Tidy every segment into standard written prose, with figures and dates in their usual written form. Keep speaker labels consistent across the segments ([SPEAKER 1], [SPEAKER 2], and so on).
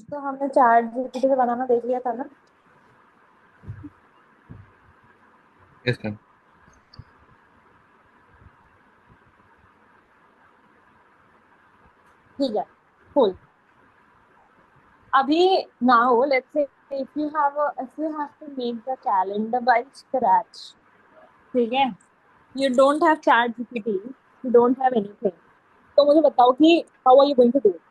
[SPEAKER 1] तो हमने chat GPT से बनाना देख लिया था ना।
[SPEAKER 2] Yes ma'am.
[SPEAKER 1] ठीक है, cool. अभी now let's say if you have to make the calendar by scratch, ठीक है, you don't have chat gpt, you don't have anything, तो मुझे बताओ कि how are you going to do it?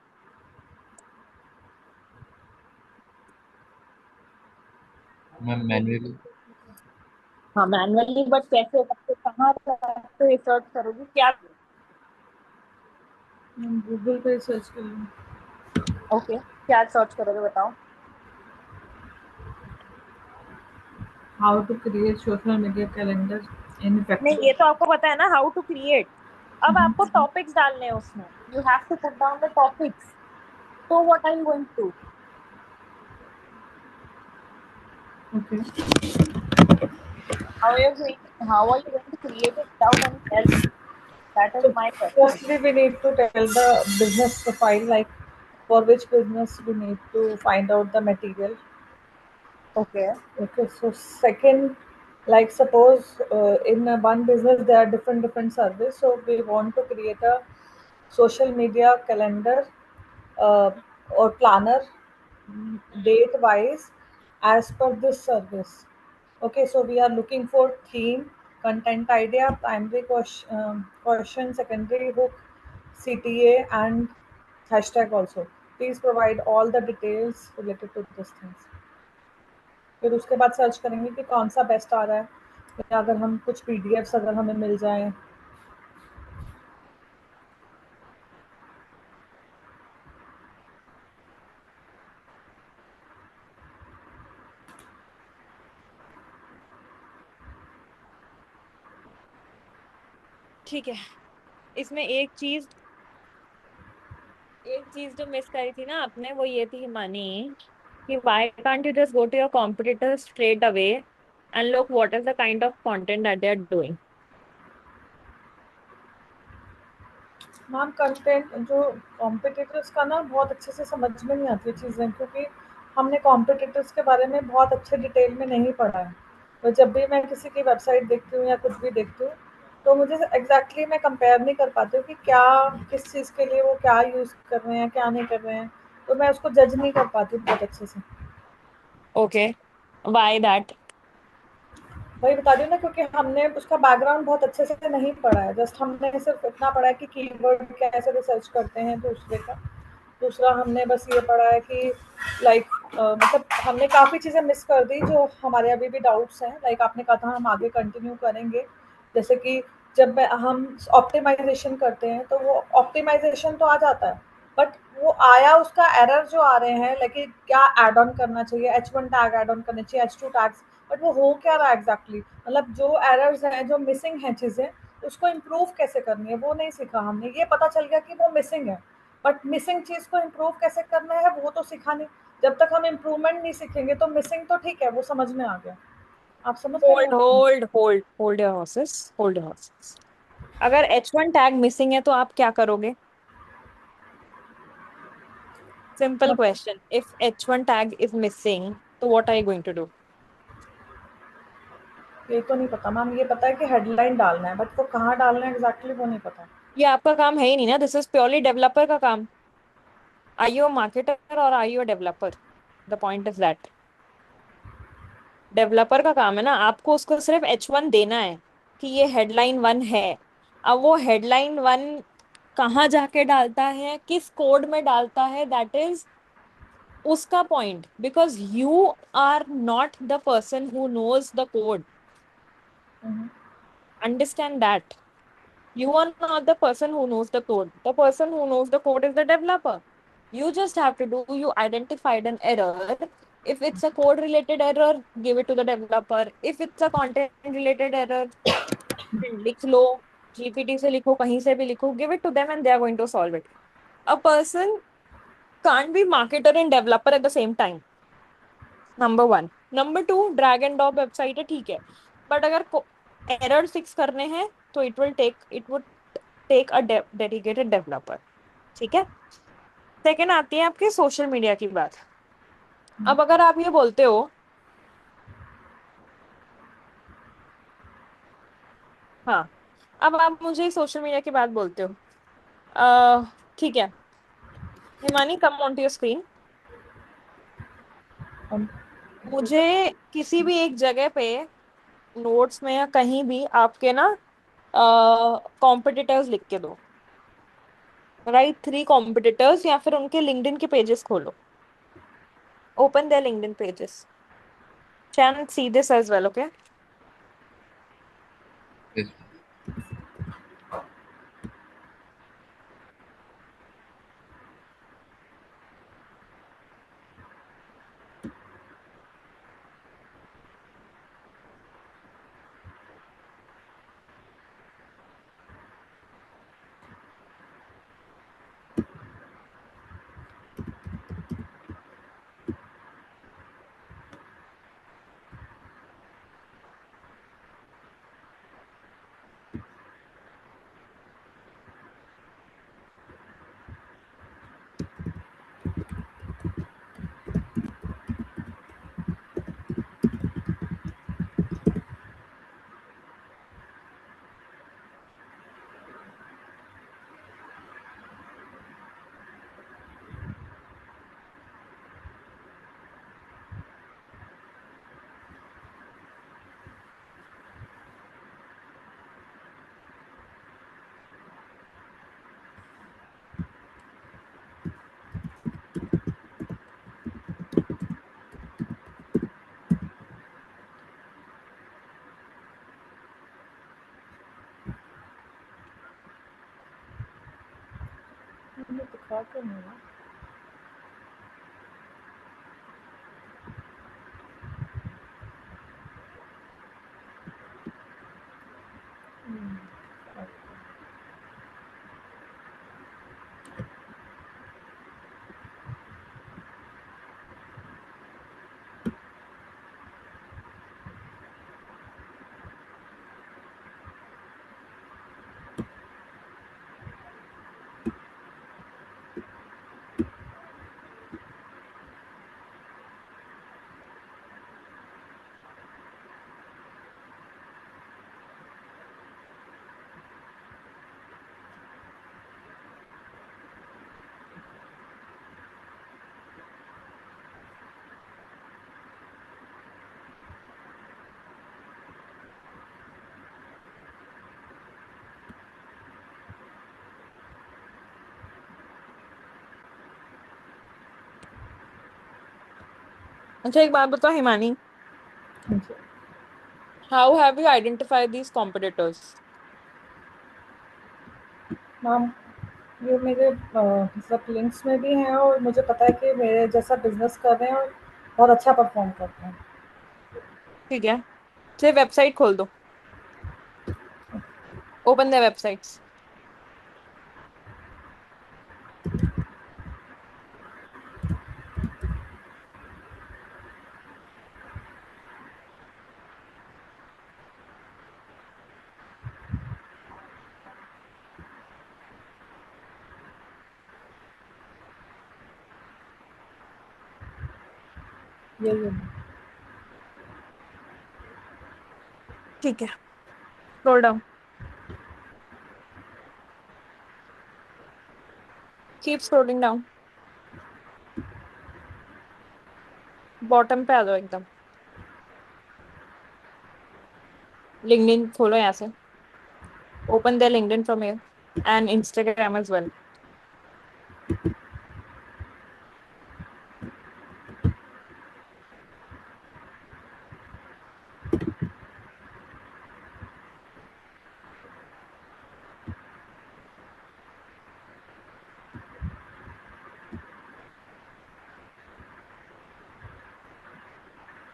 [SPEAKER 2] Ma'am manually.
[SPEAKER 1] हाँ manually, but कैसे, सबसे कहाँ से रिसर्च करोगे, क्या?
[SPEAKER 3] गूगल पे सर्च कर लूँ।
[SPEAKER 1] ओके, क्या सर्च करोगे बताओ।
[SPEAKER 3] How to create social media calendar in
[SPEAKER 1] नहीं,
[SPEAKER 3] इफेक्टिव।
[SPEAKER 1] ये तो आपको पता है ना, हाउ टू क्रिएट। अब आपको टॉपिक्स डालने हैं उसमें, you have to put down the topics, तो what are you going to?
[SPEAKER 3] Okay.
[SPEAKER 1] How are you going to create it without any help? That is
[SPEAKER 3] So
[SPEAKER 1] my question.
[SPEAKER 3] firstly, we need to tell the business profile, like for which business we need to find out the material.
[SPEAKER 1] Okay.
[SPEAKER 3] Okay. So second, like suppose in one business there are different service. So we want to create a social media calendar uh, or planner date wise as per this service. Okay, so we are looking for theme, content idea, primary question, secondary hook, CTA, and hashtag also. Please provide all the details related to these things. फिर उसके बाद search करेंगे कि कौन सा best आ रहा है, या अगर हम कुछ पीडीएफ्स अगर हमें मिल जाए।
[SPEAKER 1] ठीक है, इसमें एक चीज जो मिस करी थी ना आपने, वो ये थी हिमानी, कि why can't you just go to your competitors straight away and look what is the kind of content that they are doing?
[SPEAKER 3] Ma'am content जो कॉम्पिटिटर्स का ना बहुत अच्छे से समझ में नहीं आती चीज़ें, क्योंकि हमने कॉम्पिटिटर्स के बारे में बहुत अच्छे डिटेल में नहीं पढ़ा है। तो जब भी मैं किसी की वेबसाइट देखती हूँ या कुछ भी देखती हूँ, तो मुझे एग्जैक्टली मैं कंपेयर नहीं कर पाती हूँ कि क्या किस चीज़ के लिए वो क्या यूज़ कर रहे हैं क्या नहीं कर रहे हैं, तो मैं उसको जज नहीं कर पाती बहुत अच्छे से।
[SPEAKER 1] Okay, why that?
[SPEAKER 3] वही बता रही हूँ ना, क्योंकि हमने उसका बैकग्राउंड बहुत अच्छे से नहीं पढ़ा है, जस्ट हमने सिर्फ इतना पढ़ा है कि कीवर्ड कैसे रिसर्च करते हैं दूसरे का। दूसरा हमने बस ये पढ़ा है कि लाइक मतलब हमने काफ़ी चीज़ें मिस कर दी जो हमारे अभी भी डाउट्स हैं। लाइक आपने कहा था हम आगे कंटिन्यू करेंगे, जैसे कि जब हम ऑप्टिमाइजेशन करते हैं तो वो ऑप्टिमाइजेशन तो आ जाता है, बट वो आया उसका एरर जो आ रहे हैं, लाइक क्या एड ऑन करना चाहिए, H1 टैग एड ऑन करना चाहिए, H2 टैग्स, बट वो हो क्या रहा है एग्जैक्टली, मतलब जो एरर्स हैं जो मिसिंग हैं चीज़ें, उसको इम्प्रूव कैसे करनी है वो नहीं सीखा हमने। ये पता चल गया कि वो मिसिंग है, बट मिसिंग चीज़ को इम्प्रूव कैसे करना है वो तो सीखा नहीं। जब तक हम इम्प्रूवमेंट नहीं सीखेंगे तो मिसिंग तो ठीक है, वो समझ में आ गया। आप समझ गए
[SPEAKER 1] होल्ड
[SPEAKER 3] मेरा point?
[SPEAKER 1] Hold hold hold your horses, hold your horses. अगर H1 टैग मिसिंग है तो आप क्या करोगे? सिंपल
[SPEAKER 3] मतलब
[SPEAKER 1] question, if H1 tag is missing, तो what are you going to do?
[SPEAKER 3] ये तो नहीं पता मैम, ये पता है कि हेडलाइन डालना है, बट वो कहाँ डालना है एग्जैक्टली वो नहीं पता।
[SPEAKER 1] ये आपका काम है ही नहीं ना, दिस इज प्योरली डेवलपर का काम। आर यू अ मार्केटर और are you a developer? The point is that developer का काम है ना, आपको उसको सिर्फ H1 देना है कि ये हेडलाइन 1 है। अब वो हेडलाइन 1 कहाँ जाके डालता है, किस कोड में डालता है, दैट इज उसका point, because you are not the person who knows the code. Understand that, you are not the person who knows the code. The person who knows the code is the developer. You just have to do, you identified an error. If it's a code related error, give it to the developer. If it's a content related error, लिख लो, GPT से लिखो, कहीं से भी लिखो, give it to them and they are going to solve it. A person can't be marketer and developer at the same time. Number 1। Number 2, drag and drop website है, ठीक है, बट अगर एरर फिक्स करने हैं तो it would take a dedicated developer, ठीक है। Second आती है आपके सोशल मीडिया की बात। अब अगर आप ये बोलते हो, हाँ, अब आप मुझे सोशल मीडिया की बात बोलते हो, ठीक है, Himani come on to your screen.
[SPEAKER 3] हम
[SPEAKER 1] मुझे किसी भी एक जगह पे नोट्स में या कहीं भी आपके ना कॉम्पिटिटर्स लिख के दो। राइट 3 कॉम्पिटिटर्स, या फिर उनके लिंक्डइन के पेजेस खोलो। Open their LinkedIn pages and see this as well, okay?
[SPEAKER 2] Yes.
[SPEAKER 3] दिखा क्यों नहीं रहा?
[SPEAKER 1] अच्छा, एक बात बताओ हिमानी,
[SPEAKER 3] हाँ जी।
[SPEAKER 1] How have you identified these competitors?
[SPEAKER 3] Ma'am, ये मेरे मतलब लिंक्स में भी हैं और मुझे पता है कि मेरे जैसा बिजनेस कर रहे हैं और बहुत अच्छा परफॉर्म कर रहे हैं।
[SPEAKER 1] ठीक है, चलिए वेबसाइट खोल दो। Open the websites.
[SPEAKER 3] ये
[SPEAKER 1] ठीक है, scroll down, keep scrolling down, bottom पे आ जाओ एकदम। लिंक्डइन खोलो यहाँ से। Open the LinkedIn from here and Instagram as well.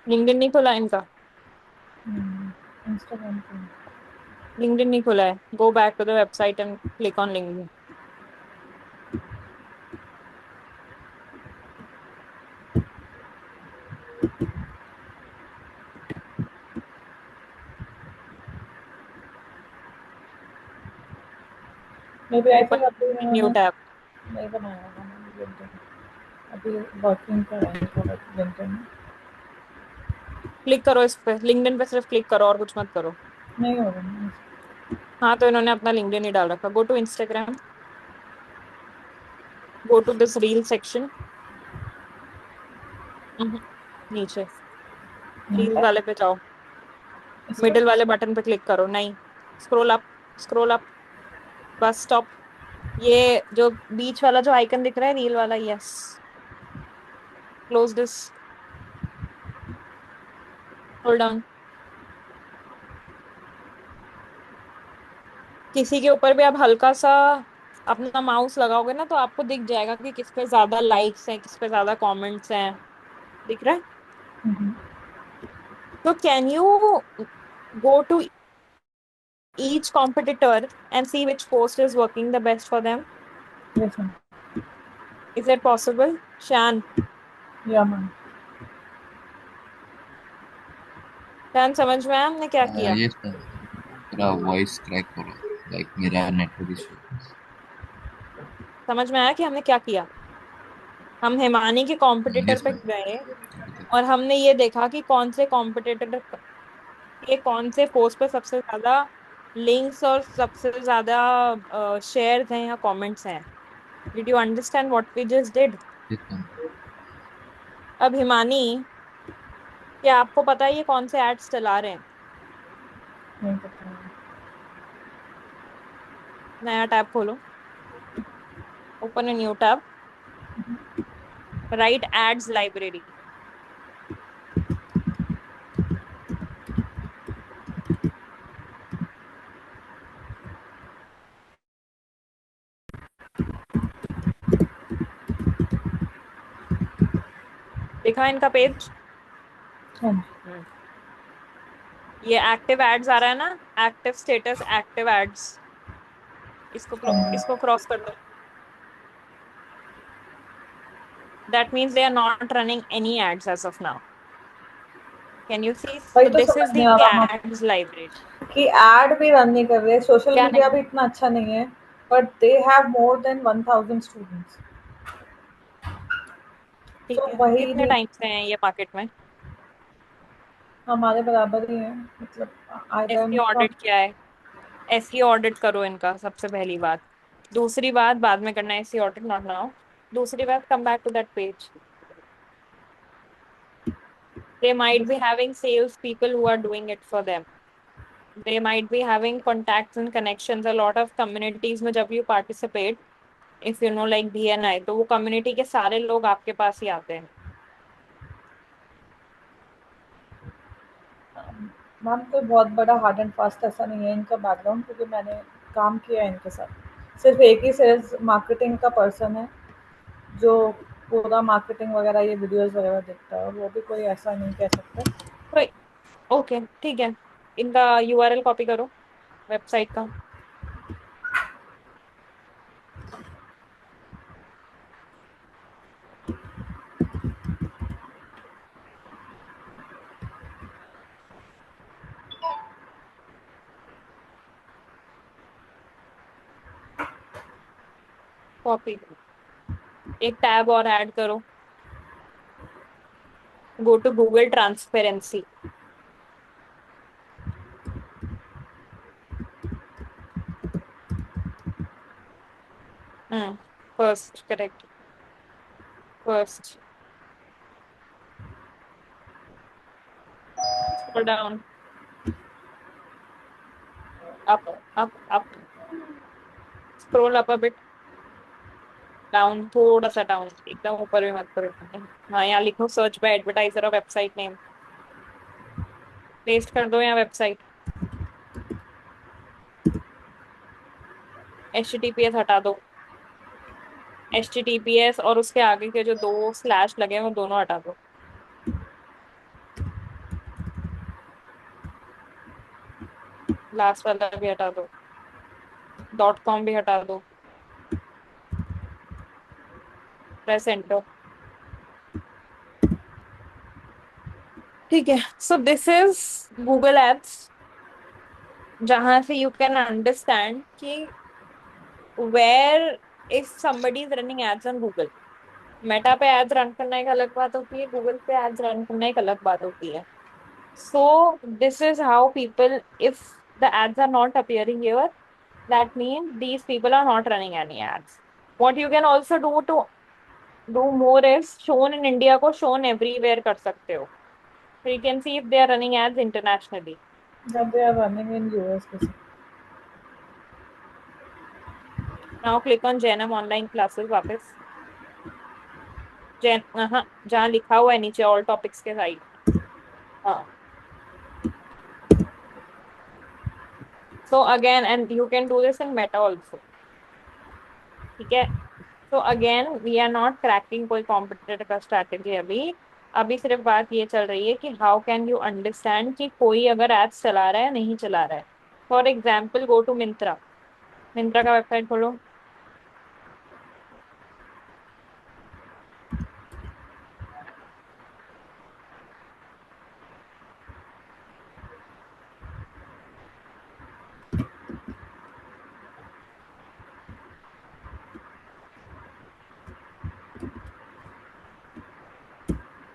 [SPEAKER 1] LinkedIn नहीं खोला इनका?
[SPEAKER 3] इंस्टाग्राम पे।
[SPEAKER 1] लिंक्डइन नहीं खोला है? Go back to the website and click on LinkedIn.
[SPEAKER 3] Maybe I
[SPEAKER 1] open
[SPEAKER 3] think अभी
[SPEAKER 1] न्यू
[SPEAKER 3] इन्होंने
[SPEAKER 1] टैब।
[SPEAKER 3] नहीं बनाया होगा। अभी वर्किंग कर रहे हैं थोड़ा लिंक्डइन में।
[SPEAKER 1] क्लिक करो इस पे, लिंक्डइन पे सिर्फ क्लिक करो और कुछ मत करो।
[SPEAKER 3] नहीं हो रहा है।
[SPEAKER 1] हाँ तो इन्होंने अपना लिंक्डइन ही डाल रखा। Go to Instagram, go to this reel section, नीचे
[SPEAKER 3] यहाँ
[SPEAKER 1] रील
[SPEAKER 3] पे
[SPEAKER 1] वाले पे जाओ,
[SPEAKER 3] इस पे
[SPEAKER 1] मिडिल वाले बटन पे क्लिक करो। नहीं, scroll up, scroll up, bus stop. ये जो बीच वाला जो आइकन दिख रहा है रील वाला, yes, close this, hold down. किसी के ऊपर भी आप हल्का सा अपना माउस लगाओगे ना तो आपको दिख जाएगा कि किस पे ज्यादा लाइक्स हैं, किस पे ज्यादा कमेंट्स हैं। दिख रहा है? तो can you go to each competitor and see which post is working the best for them?
[SPEAKER 3] Yes ma'am.
[SPEAKER 1] Is that possible? Shan,
[SPEAKER 3] या मैम।
[SPEAKER 1] Shan, समझ में आया हमने क्या किया?
[SPEAKER 2] yes ma'am. मेरा वॉइस क्रैक हो रहा है, लाइक मेरा नेटवर्क इशू।
[SPEAKER 1] समझ में आया कि हमने क्या किया? हम हिमानी के कॉम्पिटिटर
[SPEAKER 2] यस
[SPEAKER 1] पे
[SPEAKER 2] मैम।
[SPEAKER 1] गए और हमने ये देखा कि कौन से कॉम्पिटिटर के कौन से पोस्ट पे सबसे ज्यादा लिंक्स और सबसे ज्यादा शेयर्स हैं या कमेंट्स हैं। Did you understand what we just did?
[SPEAKER 2] Yes ma'am.
[SPEAKER 1] अब हिमानी, क्या आपको पता है ये कौन से एड्स चला रहे हैं?
[SPEAKER 3] नहीं पता है।
[SPEAKER 1] नया टैब खोलो, open a new tab, right ads library. देखा इनका पेज?
[SPEAKER 3] हाँ जी।
[SPEAKER 1] हम्म। ये एक्टिव एड्स आ रहा है ना, एक्टिव स्टेटस एक्टिव एड्स,
[SPEAKER 3] हाँ जी।
[SPEAKER 1] इसको क्रॉस कर दो। That means they are not running any ads as of now. Can you see?
[SPEAKER 3] वही
[SPEAKER 1] सो
[SPEAKER 3] तो
[SPEAKER 1] दिस
[SPEAKER 3] समझ
[SPEAKER 1] इज द
[SPEAKER 3] नहीं आ रहा
[SPEAKER 1] एड्स लाइब्रेरी।
[SPEAKER 3] कि ऐड भी रन नहीं कर रहे, सोशल
[SPEAKER 1] क्या
[SPEAKER 3] मीडिया
[SPEAKER 1] नहीं?
[SPEAKER 3] भी इतना अच्छा नहीं है, but they have more than 1000 students.
[SPEAKER 1] ठीक
[SPEAKER 3] तो
[SPEAKER 1] है,
[SPEAKER 3] वही
[SPEAKER 1] कितने
[SPEAKER 3] नहीं,
[SPEAKER 1] टाइम से हैं ये मार्केट में?
[SPEAKER 3] हमारे बराबर ही है, मतलब आई
[SPEAKER 1] एसईओ
[SPEAKER 3] डोंट नो।
[SPEAKER 1] ऑडिट किया है? एसईओ ऑडिट करो इनका, सबसे पहली बात। दूसरी बात बाद में करना है, एसईओ ऑडिट नॉट नाउ। दूसरी बात, come back to that page. They might be having sales people who are doing it for them. They might be having contacts and connections. A lot of communities में जब you participate, if you know like BNI, तो वो community के सारे लोग आपके पास ही आते हैं।
[SPEAKER 3] मैम कोई बहुत बड़ा हार्ड एंड फास्ट ऐसा नहीं है इनका बैकग्राउंड, क्योंकि मैंने काम किया है इनके साथ। सिर्फ एक ही सेल्स मार्केटिंग का पर्सन है जो पूरा मार्केटिंग वगैरह ये वीडियोस वगैरह देखता है, और वो भी कोई ऐसा नहीं कह सकते।
[SPEAKER 1] Right. ओके ठीक है, इनका यूआरएल कॉपी करो वेबसाइट का। कॉपी, एक टैब और ऐड करो, go to Google transparency. First, correct, first, scroll down, up, up, scroll up a bit, down, थोड़ा सा डाउन, एकदम ऊपर भी मत करो। हाँ यहाँ लिखो सर्च बाय एडवर्टाइजर और वेबसाइट नेम, पेस्ट कर दो यहाँ वेबसाइट। HTTPS हटा दो, HTTPS और उसके आगे के जो दो स्लैश लगे हैं वो दोनों हटा दो। लास्ट वाला भी हटा दो, .com भी हटा दो, प्रेस एंटर। ठीक है, so this is Google ads, जहां से यू कैन अंडरस्टैंड कि where if somebody is running ads on Google, Meta पे एड्स रन करना एक अलग बात होती है, गूगल पे एड्स रन करना एक अलग बात होती है. So this is how people, if the ads are not appearing here, that means these people are not running any ads. What you can also do more is shown in India को shown everywhere कर सकते हो. So you can see if they are running ads internationally.
[SPEAKER 3] That they are running in US basically.
[SPEAKER 1] Now click on Jainam online classes वापस. जैन, हाँ, जहाँ लिखा हुआ है नीचे all topics के साइड. हाँ. So again, and you can do this in Meta also. ठीक है. तो again we are not cracking कोई कॉम्पिटिटर का स्ट्रैटेजी अभी. अभी सिर्फ बात ये चल रही है कि हाउ कैन यू अंडरस्टैंड कि कोई अगर एड्स चला रहा है नहीं चला रहा है. For example go to Myntra. Myntra का वेबसाइट खोलो.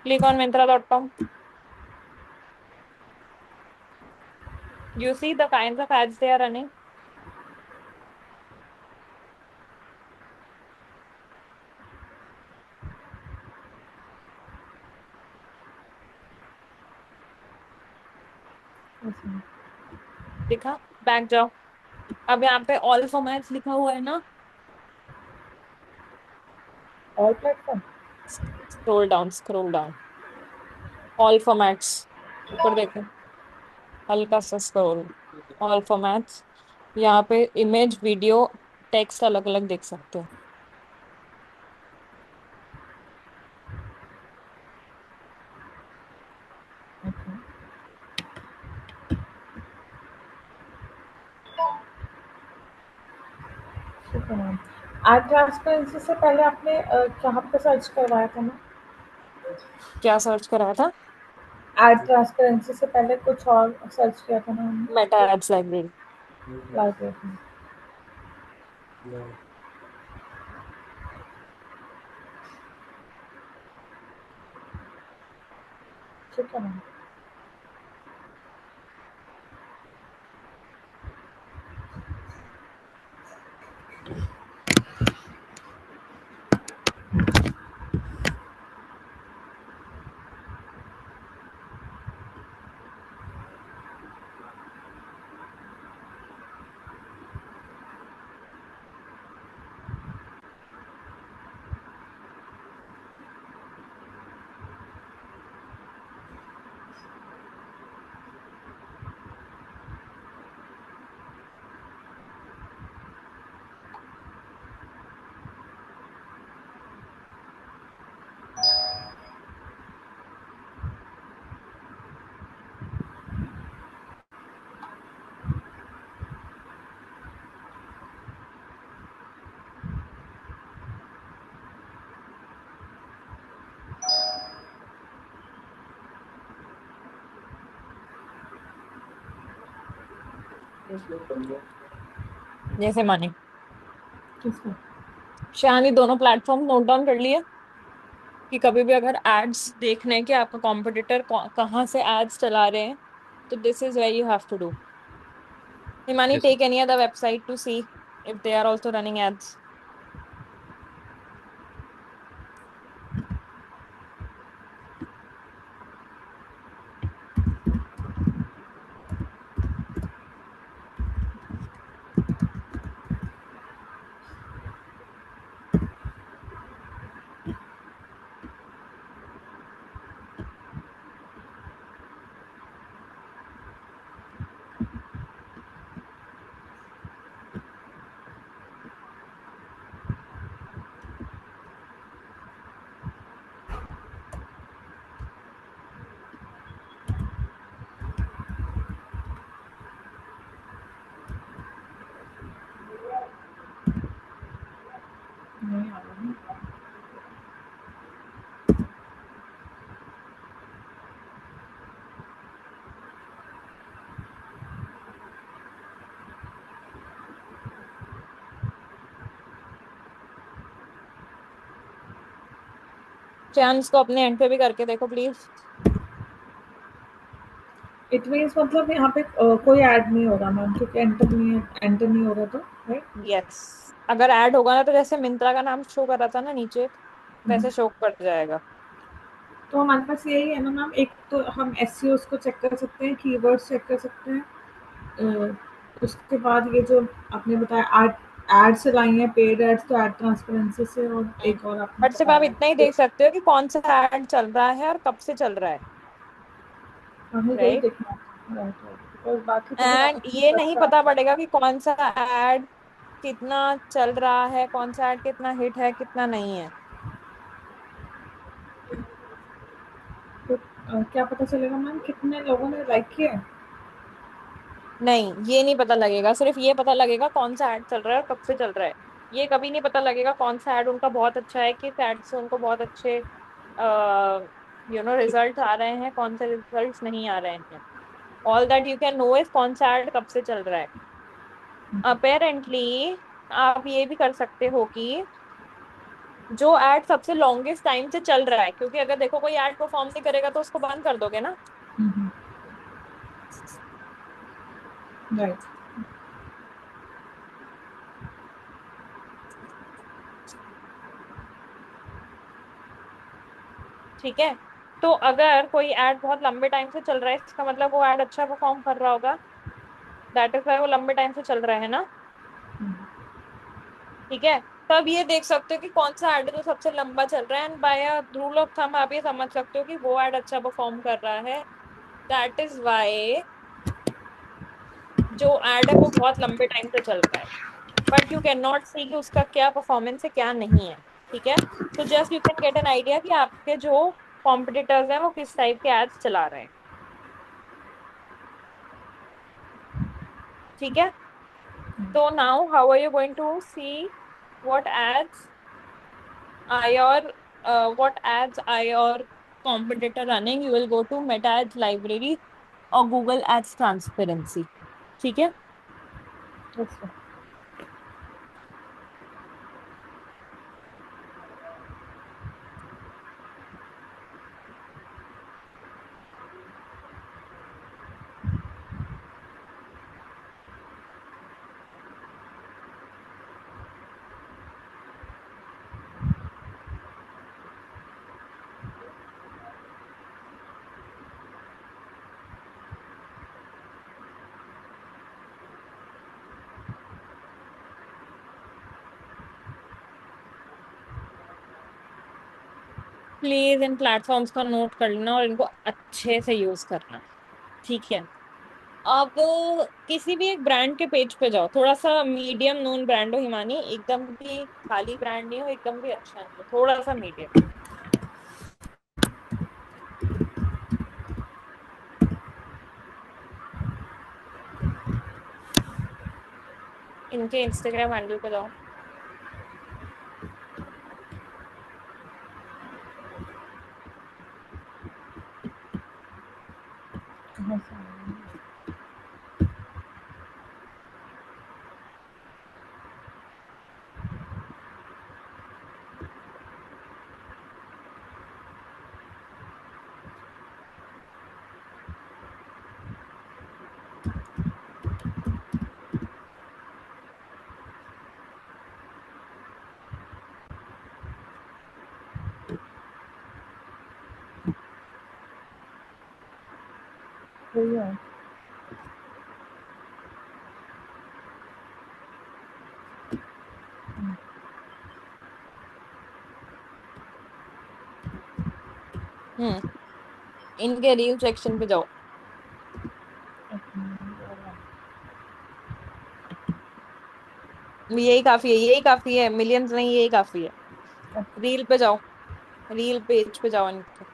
[SPEAKER 1] Click on myntra.com. You see the kinds of ads they are running. दिखा. बैक जाओ. अब यहाँ पे ऑल फॉर्मेट्स लिखा हुआ है ना.
[SPEAKER 3] All platform.
[SPEAKER 1] Scroll down. All formats. ऊपर देखो. हल्का सा स्क्रॉल. All formats. यहाँ पे इमेज वीडियो टेक्स्ट अलग अलग देख सकते हो.
[SPEAKER 3] Okay. ठीक है मैम. एड ट्रांसपेरेंसी से पहले आपने कहाँ पे सर्च करवाया था मैम?
[SPEAKER 1] क्या सर्च कराया था.
[SPEAKER 3] एड ट्रांसपेरेंसी से पहले कुछ और सर्च किया था ना
[SPEAKER 1] मेटा
[SPEAKER 3] हमने?
[SPEAKER 1] Ads library.
[SPEAKER 3] लाइब्रेरी. ठीक है मैम.
[SPEAKER 1] जैसे माने.
[SPEAKER 3] किसमें?
[SPEAKER 1] शानी दोनों प्लेटफॉर्म नोट डाउन कर लिए कि कभी भी अगर एड्स देखने हैं कि आपका कॉम्पिटिटर कहाँ से एड्स चला रहे हैं, तो this is where you have to do. Himani
[SPEAKER 2] Yes,
[SPEAKER 1] take any other website to see if they are also running ads. Chance को अपने एंड पे भी करके देखो प्लीज।
[SPEAKER 3] इट मीन्स मतलब यहाँ पे कोई ऐड नहीं होगा मैम, क्योंकि एंटर नहीं होगा तो, राइट?
[SPEAKER 1] यस, अगर ऐड होगा ना तो जैसे मिंत्रा का नाम शो कर रहा था ना नीचे, वैसे शो कर जाएगा।
[SPEAKER 3] तो हमारे पास यही है ना मैम, एक तो हम एसईओ को चेक कर सकते हैं, कीवर्ड्स चेक कर सकते हैं, उसके बाद ये जो आपने बताया एड से लाई हैं, पेड एड्स तो एड ट्रांसपेरेंसी से, और एक और आपने
[SPEAKER 1] बट सिर्फ आप
[SPEAKER 3] बताया
[SPEAKER 1] इतना ही देख सकते हो कि कौन सा ऐड चल रहा है और कब से चल रहा है,
[SPEAKER 3] हमें यही
[SPEAKER 1] राइट।
[SPEAKER 3] देखना है, राइट राइट, बिकॉज बाकी तो फिर
[SPEAKER 1] एंड
[SPEAKER 3] आपको
[SPEAKER 1] ये नहीं
[SPEAKER 3] ट्रस्ट
[SPEAKER 1] पता
[SPEAKER 3] आता
[SPEAKER 1] पड़ेगा
[SPEAKER 3] है।
[SPEAKER 1] कि कौन सा ऐड कितना चल रहा है, कौन सा ऐड कितना हिट है कितना नहीं है।
[SPEAKER 3] तो क्या पता चलेगा मैम कितने लोगों ने लाइक किया है?
[SPEAKER 1] नहीं, ये नहीं पता लगेगा, सिर्फ ये पता लगेगा कौन सा ऐड चल रहा है और कब से चल रहा है। ये कभी नहीं पता लगेगा कौन सा ऐड उनका बहुत अच्छा है, किस ऐड से उनको बहुत अच्छे रिजल्ट आ रहे हैं, कौन से रिजल्ट नहीं आ रहे हैं। All that you can know is कौन सा ऐड कब से चल रहा है। अपेरेंटली आप ये भी कर सकते हो कि जो ऐड सबसे लॉन्गेस्ट टाइम से चल रहा है, क्योंकि अगर देखो कोई ऐड परफॉर्म नहीं करेगा तो उसको बंद कर दोगे ना।
[SPEAKER 3] राइट।
[SPEAKER 1] ठीक है, तो अगर कोई ऐड बहुत लंबे टाइम से चल रहा है इसका मतलब वो ऐड अच्छा परफॉर्म कर रहा होगा, दैट इज वाई वो लंबे टाइम से चल रहा है ना। ठीक है, तब ये देख सकते हो कि कौन सा ऐड है जो सबसे लंबा चल रहा है, and by a rule of thumb आप ये समझ सकते हो कि वो ऐड अच्छा परफॉर्म कर रहा है। दैट इज वाई जो ऐड है वो बहुत लंबे टाइम से चल रहा है, बट यू कैन नॉट सी कि उसका क्या परफॉर्मेंस है क्या नहीं है। ठीक है, तो just you can get an idea कि आपके जो कॉम्पिटिटर्स हैं वो किस टाइप के एड्स चला रहे हैं। ठीक है, तो now how are you going to see what ads are your what ads are your competitor running? You will go to Meta Ads Library or Google Ads Transparency. ठीक है,
[SPEAKER 3] अच्छा।
[SPEAKER 1] प्लीज इन प्लेटफॉर्म्स का note कर लेना और इनको अच्छे से यूज करना। ठीक है, अब किसी भी एक ब्रांड के पेज पे जाओ, थोड़ा सा मीडियम नोन ब्रांड हो हिमानी, एकदम भी खाली ब्रांड नहीं हो, एकदम भी अच्छा नहीं हो, थोड़ा सा मीडियम। इनके इंस्टाग्राम हैंडल पे जाओ।
[SPEAKER 3] कहाँ से आया? वही है।
[SPEAKER 1] हम्म, इनके रील सेक्शन पे जाओ। यही काफी है, यही काफी है, मिलियंस नहीं, यही काफी है। रील पे जाओ, रील पेज पे जाओ इनके।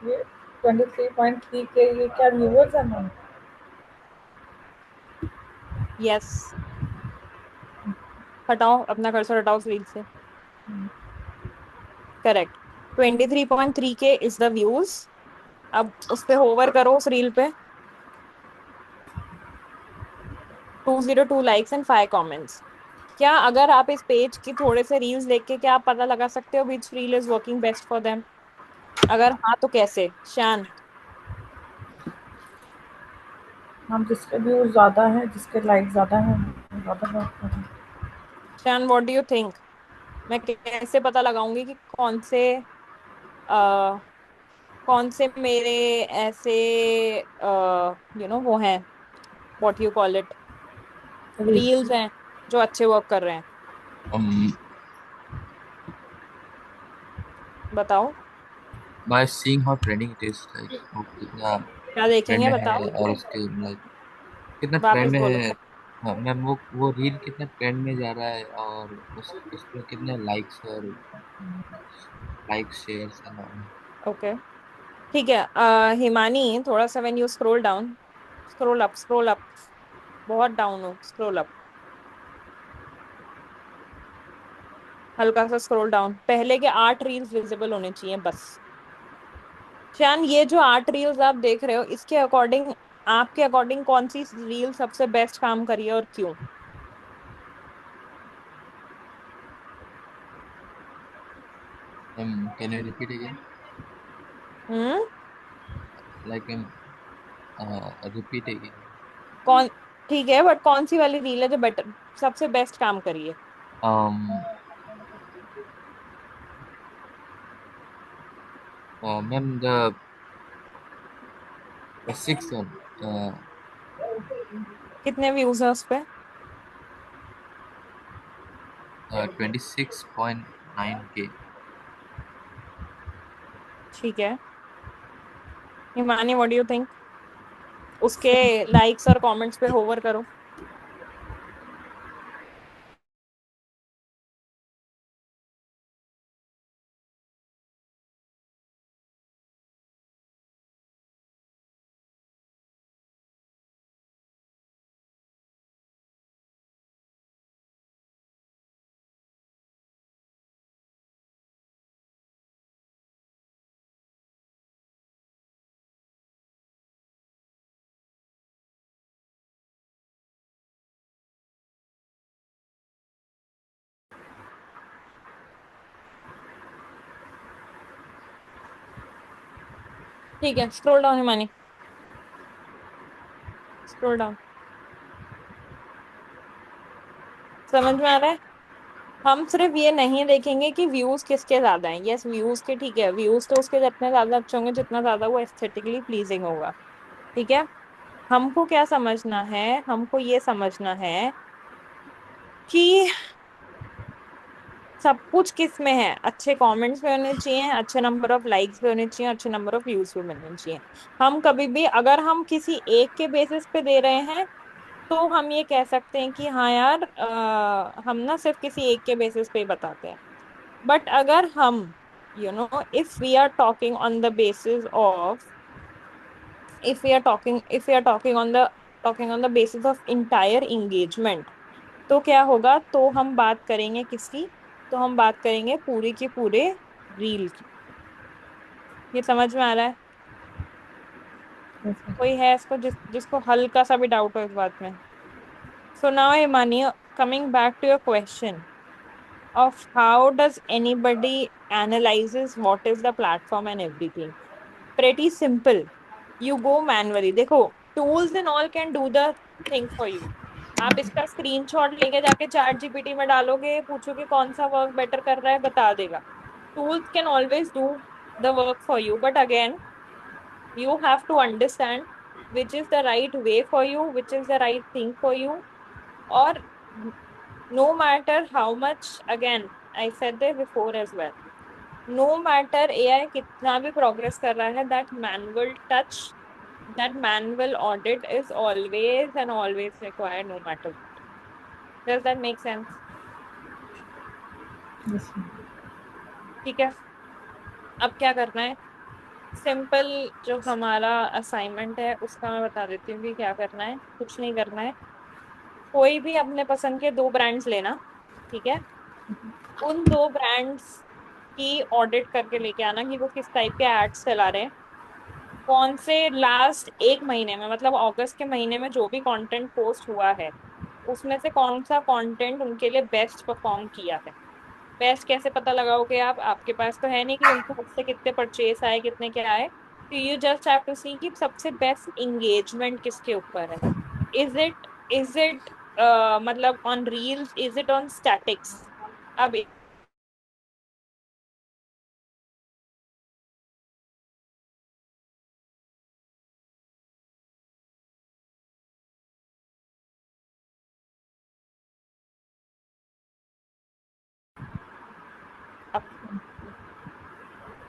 [SPEAKER 3] ये 23.3 के, ये क्या व्यूअर्स है मैम?
[SPEAKER 1] यस, हटाओ अपना कर्सर, हटाओ रील से। Correct. 23.3K is the views. अब उस पे होवर करो उस रील पे। 202 लाइक्स एंड 5 कमेंट्स। क्या अगर आप इस पेज की थोड़े से रील्स देख के क्या आप पता लगा सकते हो which reel is working best for them? अगर हाँ तो कैसे, शान?
[SPEAKER 3] हम जिसके व्यूज ज्यादा हैं, जिसके लाइक ज्यादा हैं, वो ज्यादा बात करें।
[SPEAKER 1] शान, व्हाट डू यू थिंक? मैं कैसे पता लगाऊंगी कि आ, कौन से मेरे ऐसे वो हैं, what you call it,
[SPEAKER 3] reels.
[SPEAKER 1] Reels हैं जो अच्छे वर्क कर रहे हैं?
[SPEAKER 2] um,
[SPEAKER 1] बताओ।
[SPEAKER 2] by seeing how trending it is, like वो कितना
[SPEAKER 1] क्या
[SPEAKER 2] ट्रेंड
[SPEAKER 1] देखेंगे,
[SPEAKER 2] में
[SPEAKER 1] बताओ।
[SPEAKER 2] है और उसके like कितना ट्रेंड
[SPEAKER 1] वापस
[SPEAKER 2] में
[SPEAKER 1] बोलो।
[SPEAKER 2] है। हाँ मैम, वो रील कितना ट्रेंड में जा रहा है और उस पे कितने लाइक्स और शेयर्स एंड ऑल।
[SPEAKER 1] ओके, ठीक है। हिमानी, थोड़ा सा when you scroll down, scroll up, बहुत डाउन हो, स्क्रॉल अप, हल्का सा स्क्रॉल डाउन। पहले के 8 रील्स विजिबल होने चाहिए बस। शान, ये जो 8 रील्स आप देख रहे हो, इसके अकॉर्डिंग, आपके अकॉर्डिंग कौन सी रील सबसे बेस्ट काम करी है और क्यों?
[SPEAKER 2] Can you repeat again?
[SPEAKER 1] Hmm.
[SPEAKER 2] Like repeat again.
[SPEAKER 1] कौन? ठीक है, बट कौन सी वाली रील है जो बेटर, सबसे बेस्ट काम करी है?
[SPEAKER 2] मैम द सिक्स वन,
[SPEAKER 1] कितने व्यूज है उस पे?
[SPEAKER 2] 26.9K।
[SPEAKER 1] ठीक है। Himani, what do you think? उसके लाइक्स और कमेंट्स पे होवर करो। ठीक है, scroll down Himani, scroll down. समझ में आ रहा है? हम सिर्फ ये नहीं देखेंगे कि व्यूज किसके ज्यादा हैं। यस, व्यूज के, ठीक है, व्यूज तो उसके जितने ज्यादा अच्छे होंगे जितना ज्यादा वो एस्थेटिकली प्लीजिंग होगा। ठीक है। हमको क्या समझना है, हमको ये समझना है कि सब कुछ किस में है। अच्छे कमेंट्स भी होने चाहिए, अच्छे नंबर ऑफ लाइक्स भी होने चाहिए, अच्छे नंबर ऑफ व्यूज भी मिलने चाहिए। हम कभी भी अगर हम किसी एक के बेसिस पे दे रहे हैं तो हम ये कह सकते हैं कि हाँ यार, हम ना सिर्फ किसी एक के बेसिस पे ही बताते हैं। बट अगर हम, if we are talking on the basis of, if we are talking on the basis of entire engagement, तो क्या होगा? तो हम बात करेंगे किसकी? तो हम बात करेंगे पूरी की पूरे रील की। ये समझ में आ रहा है? कोई है इसको जिसको हल्का सा भी डाउट हो इस बात में? So now Imani, coming back to your question of how does anybody analyzes what is the platform and everything. Pretty simple. You go manually. देखो, tools and all can do the thing for you. आप इसका screenshot लेके जाके chat GPT में डालोगे, पूछोगे कौन सा वर्क बेटर कर रहा है, बता देगा। Tools can always do the work for you, but again you have to understand which is the right way for you, which is the right thing for you. Or no matter how much, again, I said that before as well, no matter AI कितना भी progress कर रहा है, that manual touch, that manual audit is always and always required, no matter what. Does that make sense? ठीक है। अब क्या करना है? सिंपल, जो हमारा असाइनमेंट है उसका मैं बता देती हूँ कि क्या करना है। कुछ नहीं करना है, कोई भी अपने पसंद के 2 ब्रांड्स लेना। ठीक है। उन 2 ब्रांड्स कि ऑडिट करके लेके आना कि वो किस टाइप के एड्स चला रहे हैं, कौन से लास्ट एक महीने में, मतलब अगस्त के महीने में जो भी कंटेंट पोस्ट हुआ है उसमें से कौन सा कंटेंट उनके लिए बेस्ट परफॉर्म किया है। बेस्ट कैसे पता लगाओगे आप, आपके पास तो है नहीं कि उनको उससे कितने परचेस आए कितने क्या आए, तो यू जस्ट हैव टू सी कि सबसे बेस्ट इंगेजमेंट किसके ऊपर है। इज इट मतलब on reels, is it on statics. अब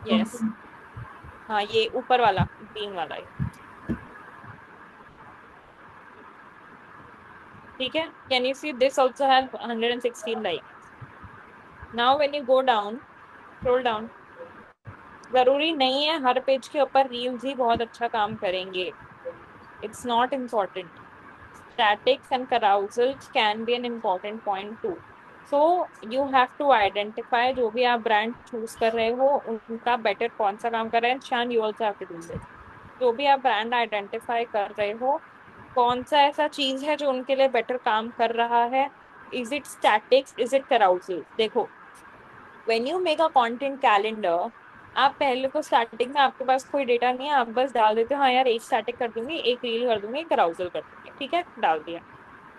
[SPEAKER 1] यस, हाँ ये ऊपर वाला ग्रीन वाला है, ठीक है। Can you see this also have 116 like. Now when you go down, scroll down, जरूरी नहीं है हर पेज के ऊपर रील्स ही बहुत अच्छा काम करेंगे। It's not important. Statics and carousals can be an important point too. So you have to identify जो भी आप ब्रांड चूज कर रहे हो उनका बेटर कौन सा काम कर रहे हैं। Shaan you also have to do this. जो भी आप ब्रांड आइडेंटिफाई कर रहे हो कौन सा ऐसा चीज है जो उनके लिए बेटर काम कर रहा है। Is it statics, is it carousel। देखो, when you make a content calendar, आप पहले तो स्टार्टिंग में आपके पास कोई डेटा नहीं है, आप बस डाल देते हो हाँ यार एक स्टैटिक कर दूंगी, एक रील कर दूंगी, एक carousel कर दूंगी, ठीक है डाल दिया।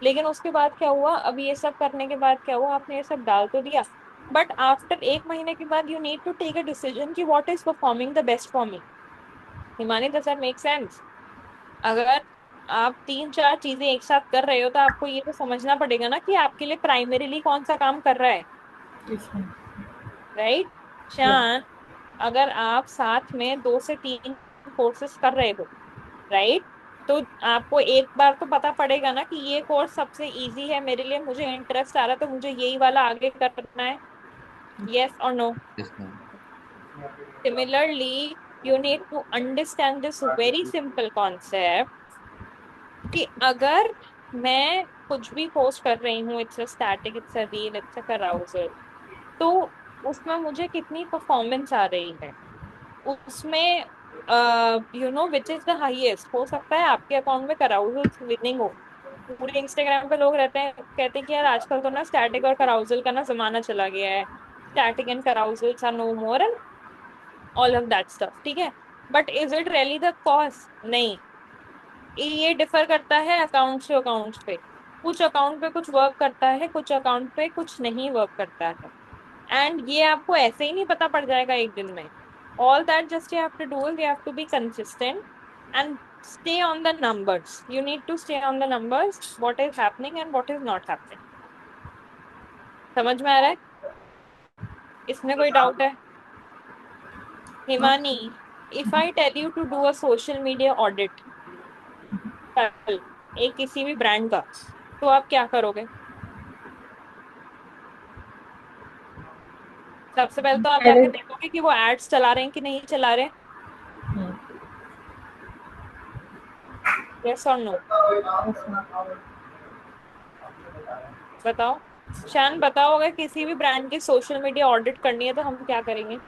[SPEAKER 1] लेकिन उसके बाद क्या हुआ, अब ये सब करने के बाद क्या हुआ, आपने ये सब डाल तो दिया, बट आफ्टर एक महीने के बाद you need to take a decision कि what is performing the best for me. Himani, does that make sense. अगर आप तीन चार चीजें एक साथ कर रहे हो तो आपको ये तो समझना पड़ेगा ना कि आपके लिए प्राइमरीली कौन सा काम कर रहा है,
[SPEAKER 3] इसमें
[SPEAKER 1] राइट। शान, अगर आप साथ में 2 से 3 कोर्सेज कर रहे हो, राइट, तो आपको एक बार तो पता पड़ेगा ना कि ये कोर्स सबसे इजी है मेरे लिए, मुझे इंटरेस्ट आ रहा है तो मुझे यही वाला आगे करना है। यस और no.
[SPEAKER 2] Yes ma'am.
[SPEAKER 1] Similarly you need to understand this very simple concept कि अगर मैं कुछ भी पोस्ट कर रही हूँ, it's a static, it's a reel, it's a carousel, तो उसमें मुझे कितनी परफॉर्मेंस आ रही है, उसमें you know which is the highest. हो सकता है आपके अकाउंट में carousel विनिंग हो। पूरे इंस्टाग्राम पे लोग रहते हैं कहते हैं कि यार आजकल तो ना स्टैटिक और carousel का ना जमाना चला गया है, static and carousels are no more and all of that stuff, ठीक है। But is it really the cause? नहीं, ये डिफर करता है अकाउंट से अकाउंट पे। कुछ अकाउंट पे कुछ वर्क करता है, कुछ अकाउंट पे कुछ नहीं वर्क करता है, एंड ये आपको ऐसे ही नहीं पता पड़ जाएगा एक दिन में। All that just you have to do is you have to be consistent and stay on the numbers. You need to stay on the numbers, what is happening and what is not happening. समझ में आ रहा है? इसमें कोई doubt है? Himani, if I tell you to do a social media audit कल, एक किसी भी ब्रांड का, तो आप क्या करोगे? सबसे पहले तो आप
[SPEAKER 3] पहले
[SPEAKER 1] जाके देखोगे कि वो एड्स चला रहे हैं कि नहीं चला रहे हैं। यस और नो, बताओ। शान बताओ, अगर किसी भी ब्रांड की सोशल मीडिया ऑडिट करनी है तो हम क्या करेंगे?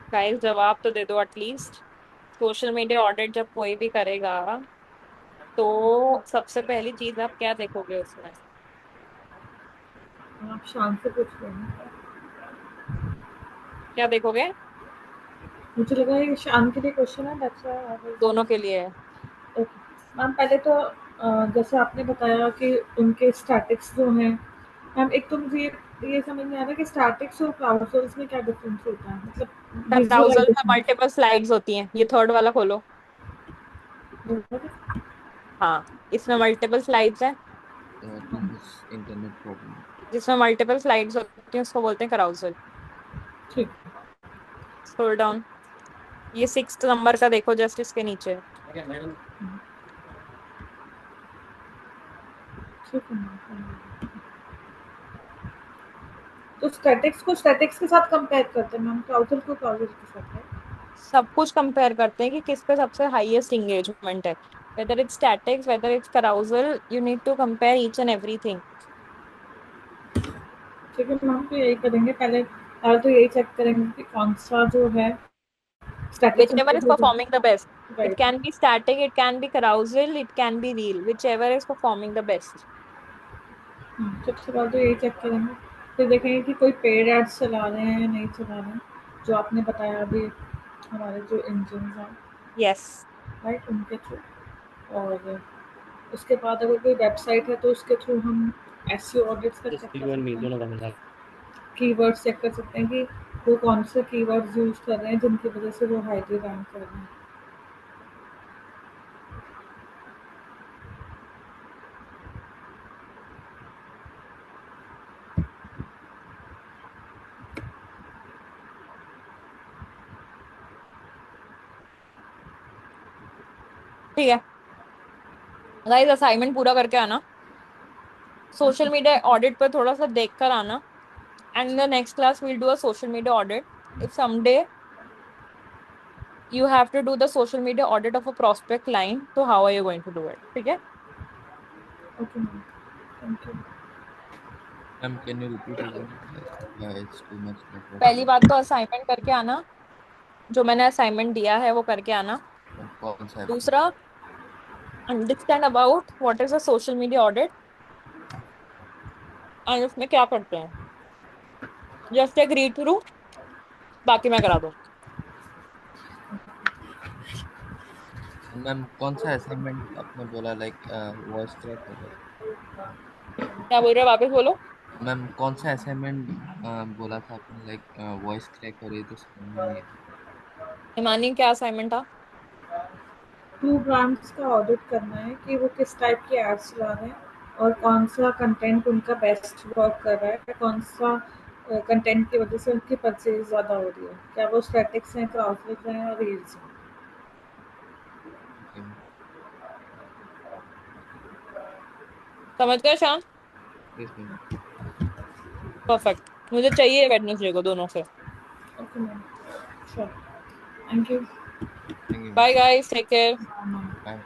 [SPEAKER 1] गाइस जवाब तो दे दो एटलीस्ट। सोशल मीडिया ऑडिट जब कोई भी करेगा तो सबसे पहली चीज आप क्या देखोगे उसमें?
[SPEAKER 3] आप शाम से पूछ रहे हैं।
[SPEAKER 1] क्या देखोगे?
[SPEAKER 3] मुझे लगा ये शाम के लिए क्वेश्चन है, दैट्स व्हाई।
[SPEAKER 1] दोनों के लिए है।
[SPEAKER 3] ओके मैम, पहले तो जैसे आपने बताया कि उनके स्टैटिक्स जो हैं, मैम एक तो मुझे ये समझ में आ रहा है कि स्टैटिक्स और क्लाउडसोर्स में क्या डिफरेंस होता है, मतलब
[SPEAKER 1] carousel में
[SPEAKER 3] विजुअलाइजेशन।
[SPEAKER 1] मल्टीपल स्लाइड्स होती हैं, ये थर्ड वाला खोलो। हाँ, इसमें मल्टीपल स्लाइड्स हैं।
[SPEAKER 2] I think this internet problem.
[SPEAKER 1] जिसमें मल्टीपल स्लाइड्स होती हैं उसको बोलते हैं कराउजल।
[SPEAKER 3] ठीक
[SPEAKER 1] स्क्रॉल डाउन, ये 6th नंबर का देखो, जस्ट इसके नीचे।
[SPEAKER 3] ठीक है मैम। तो स्टैटिक्स को स्टैटिक्स के साथ कंपेयर करते हैं मैम, क्लाउजल को क्लाउजल के साथ है।
[SPEAKER 1] सब कुछ कंपेयर करते हैं कि किस पे सबसे हाईएस्ट इंगेजमेंट है, whether it's statics whether it's carousel, you need to compare each and everything.
[SPEAKER 3] ठीक है मैम, तो यही करेंगे पहले। तो यही चेक करेंगे कि कौन सा जो है statics
[SPEAKER 1] Whichever is
[SPEAKER 3] include
[SPEAKER 1] performing the best.
[SPEAKER 3] है।
[SPEAKER 1] It
[SPEAKER 3] right.
[SPEAKER 1] can be static, it can be carousel, it can be reel. Whichever is performing the best.
[SPEAKER 3] सबसे पहले तो यही चेक करेंगे, फिर देखेंगे कि कोई पेड एड्स चला रहे हैं या नहीं चला रहे हैं, जो आपने बताया अभी हमारे जो इंजन हैं,
[SPEAKER 1] Yes.
[SPEAKER 3] राइट, उनके थ्रू। और उसके बाद अगर कोई वेबसाइट है तो उसके थ्रू हम एसईओ ऑडिट्स का चेक कर सकते हैं, कीवर्ड्स चेक कर सकते हैं कि वो कौन से कीवर्ड्स यूज कर रहे हैं जिनकी वजह से वो हाईली रैंक कर रहे हैं।
[SPEAKER 1] ठीक है गाइस, असाइनमेंट पूरा करके आना, सोशल मीडिया ऑडिट पर थोड़ा सा देख कर आना, and in the next class we'll do a social media audit. If someday you have to do the social media audit of a prospect client, so how are you going to do it? ठीक है।
[SPEAKER 3] Okay ma'am, thank you.
[SPEAKER 2] Ma'am can you repeat again, it's too much
[SPEAKER 1] पहली
[SPEAKER 2] network.
[SPEAKER 1] बात तो assignment करके आना, जो मैंने assignment दिया है वो करके आना।
[SPEAKER 2] कौन सा है?
[SPEAKER 1] दूसरा, understand about what is a social media audit and उसमें क्या करते हैं, जस्ट एक रीड थ्रू, बाकी मैं करा दूँ।
[SPEAKER 2] मैम कौन सा असाइनमेंट आपने बोला, लाइक वॉइस क्रैक हो रहा
[SPEAKER 1] क्या बोल रहे हो, वापस बोलो।
[SPEAKER 2] है? मैम कौन सा असाइनमेंट बोला था आपने, लाइक वॉइस क्रैक हो रही है तो समझ में नहीं आया।
[SPEAKER 1] हिमानी, क्या असाइनमेंट था?
[SPEAKER 3] टू ब्रांड्स का ऑडिट करना है कि वो किस टाइप की एड्स चला रहे हैं और कौन सा कंटेंट उनका बेस्ट वर्क कर रहा है, कौन सा कंटेंट की वजह से उनकी परचेज ज़्यादा हो रही है, क्या वो स्टैटिक्स हैं, क्राउडवर्क हैं और रील्स हैं।
[SPEAKER 2] Okay ma'am.
[SPEAKER 1] समझ गए शाम?
[SPEAKER 2] Yes ma'am.
[SPEAKER 1] परफेक्ट, मुझे चाहिए वेडनेसडे को दोनों से।
[SPEAKER 3] Okay ma'am, sure, thank you.
[SPEAKER 2] Thank you ma'am.
[SPEAKER 1] Bye guys, take care.
[SPEAKER 2] Bye.